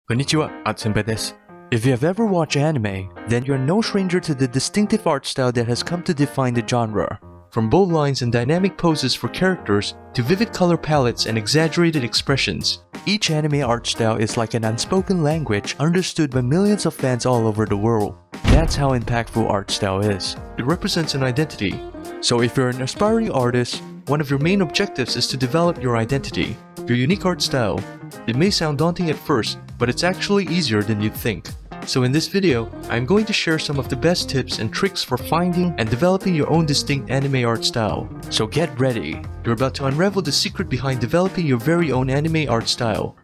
Konnichiwa, Senpai desu. If you have ever watched anime, then you're no stranger to the distinctive art style that has come to define the genre. From bold lines and dynamic poses for characters, to vivid color palettes and exaggerated expressions, each anime art style is like an unspoken language understood by millions of fans all over the world. That's how impactful art style is. It represents an identity. So if you're an aspiring artist, one of your main objectives is to develop your identity, your unique art style. It may sound daunting at first, but it's actually easier than you'd think. So in this video, I'm going to share some of the best tips and tricks for finding and developing your own distinct anime art style. So get ready! You're about to unravel the secret behind developing your very own anime art style.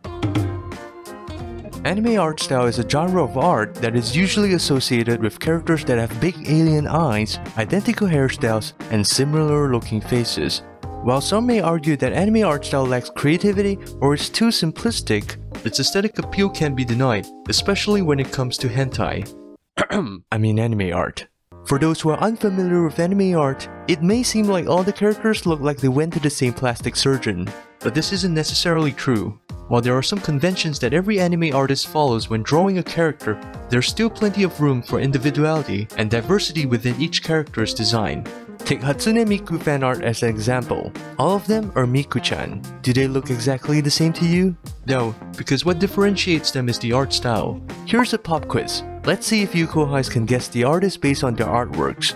Anime art style is a genre of art that is usually associated with characters that have big alien eyes, identical hairstyles, and similar looking faces. While some may argue that anime art style lacks creativity or is too simplistic, its aesthetic appeal can't be denied, especially when it comes to hentai. Anime art. For those who are unfamiliar with anime art, it may seem like all the characters look like they went to the same plastic surgeon. But this isn't necessarily true. While there are some conventions that every anime artist follows when drawing a character, there's still plenty of room for individuality and diversity within each character's design. Take Hatsune Miku fan art as an example. All of them are Miku-chan. Do they look exactly the same to you? No, because what differentiates them is the art style. Here's a pop quiz. Let's see if you kohais can guess the artist based on their artworks.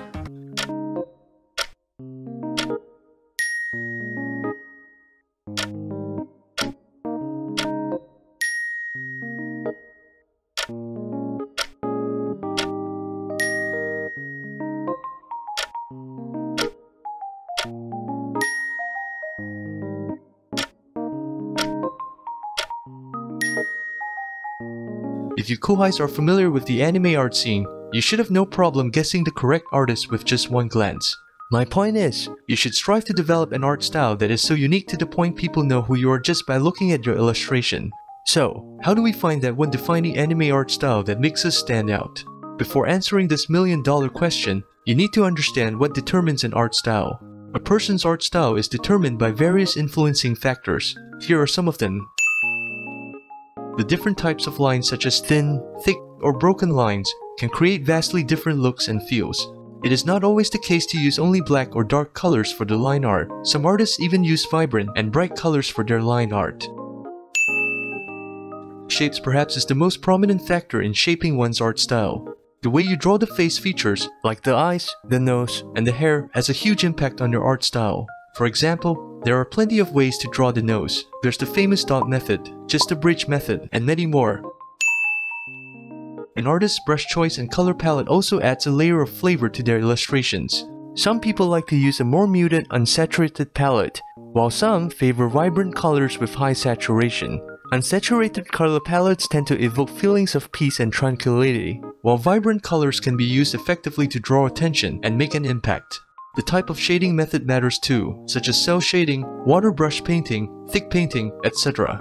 If you kohais are familiar with the anime art scene, you should have no problem guessing the correct artist with just one glance. My point is, you should strive to develop an art style that is so unique to the point people know who you are just by looking at your illustration. So, how do we find that one defining anime art style that makes us stand out? Before answering this million-dollar question, you need to understand what determines an art style. A person's art style is determined by various influencing factors. Here are some of them. The different types of lines such as thin, thick, or broken lines can create vastly different looks and feels. It is not always the case to use only black or dark colors for the line art. Some artists even use vibrant and bright colors for their line art. Shapes perhaps is the most prominent factor in shaping one's art style. The way you draw the face features, like the eyes, the nose, and the hair, has a huge impact on your art style. For example, there are plenty of ways to draw the nose. There's the famous dot method, just a bridge method, and many more. An artist's brush choice and color palette also adds a layer of flavor to their illustrations. Some people like to use a more muted, unsaturated palette, while some favor vibrant colors with high saturation. Unsaturated color palettes tend to evoke feelings of peace and tranquility, while vibrant colors can be used effectively to draw attention and make an impact. The type of shading method matters too, such as cell shading, water brush painting, thick painting, etc.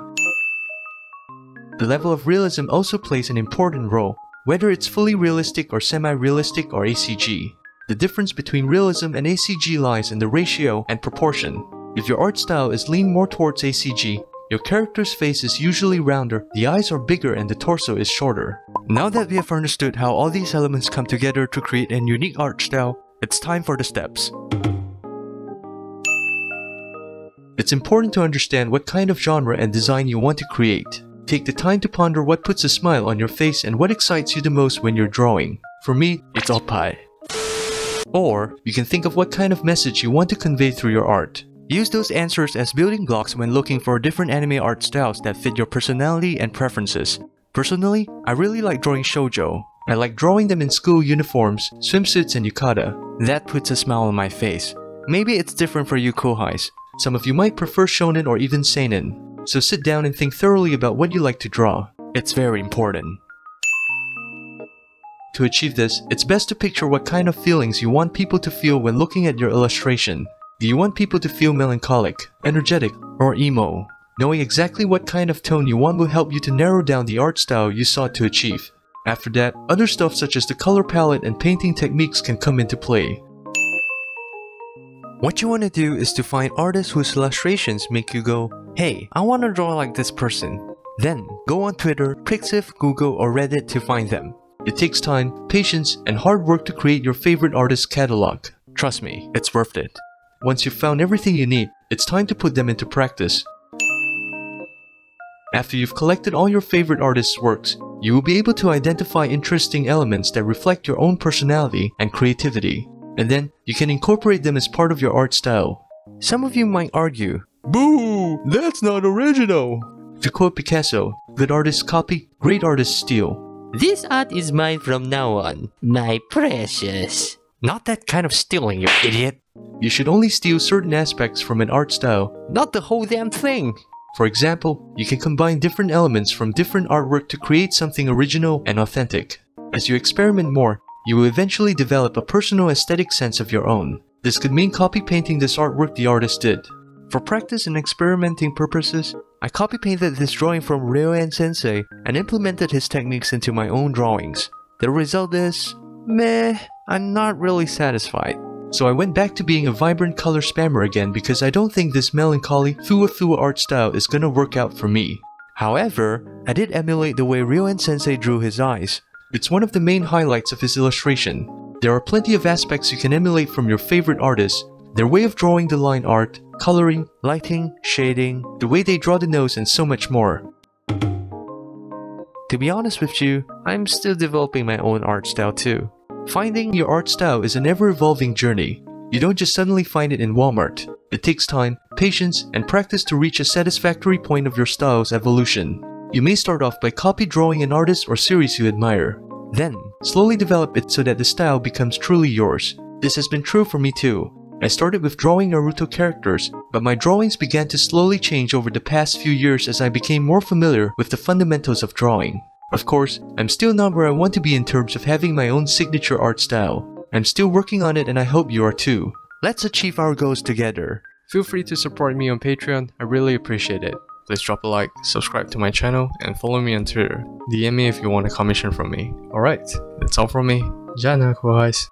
The level of realism also plays an important role, whether it's fully realistic or semi-realistic or ACG. The difference between realism and ACG lies in the ratio and proportion. If your art style is leaned more towards ACG, your character's face is usually rounder, the eyes are bigger, and the torso is shorter. Now that we have understood how all these elements come together to create a unique art style, it's time for the steps. It's important to understand what kind of genre and design you want to create. Take the time to ponder what puts a smile on your face and what excites you the most when you're drawing. For me, it's oppai. Or, you can think of what kind of message you want to convey through your art. Use those answers as building blocks when looking for different anime art styles that fit your personality and preferences. Personally, I really like drawing shoujo. I like drawing them in school uniforms, swimsuits, and yukata. That puts a smile on my face. Maybe it's different for you kohais. Some of you might prefer shonen or even seinen. So sit down and think thoroughly about what you like to draw. It's very important. To achieve this, it's best to picture what kind of feelings you want people to feel when looking at your illustration. Do you want people to feel melancholic, energetic, or emo? Knowing exactly what kind of tone you want will help you to narrow down the art style you sought to achieve. After that, other stuff such as the color palette and painting techniques can come into play. What you want to do is to find artists whose illustrations make you go, hey, I want to draw like this person. Then, go on Twitter, Pixiv, Google, or Reddit to find them. It takes time, patience, and hard work to create your favorite artist's catalog. Trust me, it's worth it. Once you've found everything you need, it's time to put them into practice. After you've collected all your favorite artists' works, you will be able to identify interesting elements that reflect your own personality and creativity, and then you can incorporate them as part of your art style. Some of you might argue, "Boo! That's not original!" To quote Picasso, good artists copy, great artists steal. This art is mine from now on, my precious. Not that kind of stealing, you idiot! You should only steal certain aspects from an art style, not the whole damn thing! For example, you can combine different elements from different artwork to create something original and authentic. As you experiment more, you will eventually develop a personal aesthetic sense of your own. This could mean copy painting this artwork the artist did. For practice and experimenting purposes, I copy painted this drawing from Ryoan Sensei and implemented his techniques into my own drawings. The result is, meh, I'm not really satisfied. So I went back to being a vibrant color spammer again because I don't think this melancholy Thua art style is gonna work out for me. However, I did emulate the way Ryoan Sensei drew his eyes. It's one of the main highlights of his illustration. There are plenty of aspects you can emulate from your favorite artists, their way of drawing the line art, coloring, lighting, shading, the way they draw the nose, and so much more. To be honest with you, I'm still developing my own art style too. Finding your art style is an ever-evolving journey. You don't just suddenly find it in Walmart. It takes time, patience, and practice to reach a satisfactory point of your style's evolution. You may start off by copy drawing an artist or series you admire. Then, slowly develop it so that the style becomes truly yours. This has been true for me too. I started with drawing Naruto characters, but my drawings began to slowly change over the past few years as I became more familiar with the fundamentals of drawing. Of course, I'm still not where I want to be in terms of having my own signature art style. I'm still working on it and I hope you are too. Let's achieve our goals together. Feel free to support me on Patreon, I really appreciate it. Please drop a like, subscribe to my channel, and follow me on Twitter. DM me if you want a commission from me. Alright, that's all from me. Ja na, guys.